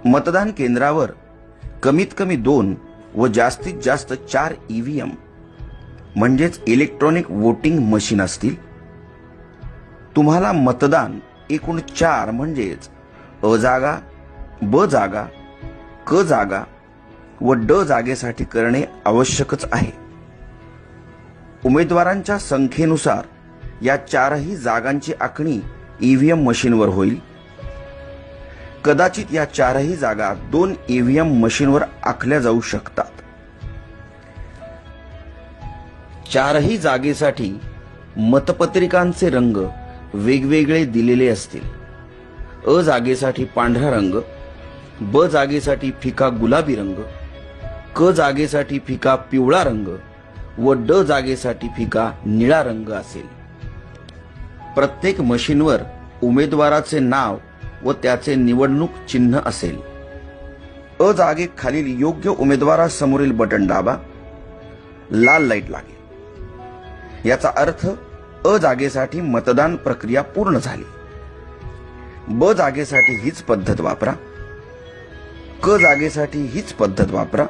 मतदान केंद्रावर कमीत कमी 2 व जास्तीत जास्त 4 ईव्हीएम म्हणजेच इलेक्ट्रॉनिक वोटिंग मशीन असतील. तुम्हाला मतदान एकूण 4 म्हणजेच अ जागा, ब जागा, क जागा व ड जागेसाठी करणे आवश्यकच आहे. उमेदवारांच्या संख्येनुसार या 4ही जागांची आखणी ईव्हीएम मशीनवर होईल. कदाचित या 4ही जागा 2 ईव्हीएम मशीनवर आखल्या जाऊ शकतात. 4ही जागेसाठी मतपत्रिकांचे रंग वेगवेगळे दिलेले असतील. अ जागेसाठी पांढरा रंग, ब जागेसाठी फिका गुलाबी रंग, क जागेसाठी फिका पिवळा रंग व ड जागेसाठी फिका निळा रंग असेल. प्रत्येक मशीनवर उमेदवाराचे नाव व त्याचे निवडणूक चिन्ह असेल. अ जागेखालील योग्य उमेदवारासमोरील बटन दाबा, लाल लाईट लागेल. याचा अर्थ अ जागेसाठी मतदान प्रक्रिया पूर्ण झाली. ब जागेसाठी हीच पद्धत वापरा. क जागेसाठी हीच पद्धत वापरा.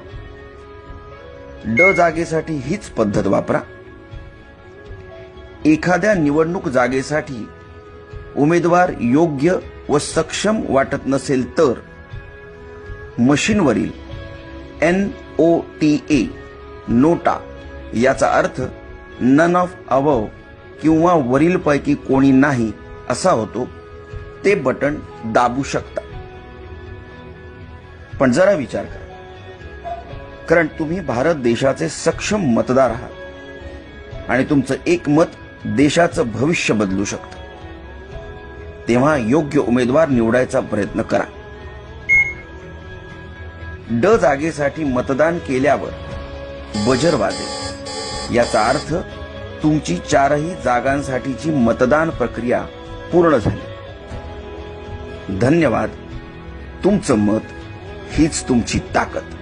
ड जागेसाठी हीच पद्धत वापरा. एखाद्या निवडणूक जागेसाठी उमेदवार योग्य व सक्षम वाटत नसेल तर मशीनवरील NOTA नोटा याचा अर्थ नन ऑफ अबव किंवा वरीलपैकी कोणी नाही असा होतो, ते बटन दाबू शकता. पण जरा विचार करा, कारण तुम्ही भारत देशाचे सक्षम मतदार आहात आणि तुमचं एक मत देशाचं भविष्य बदलू शकतं. तेव्हा योग्य उमेदवार निवडायचा प्रयत्न करा. ड जागेसाठी मतदान केल्यावर बजर वाजेल. याचा अर्थ तुमची 4ही जागांसाठीची मतदान प्रक्रिया पूर्ण झाली. धन्यवाद. तुमचं मत हीच तुमची ताकद.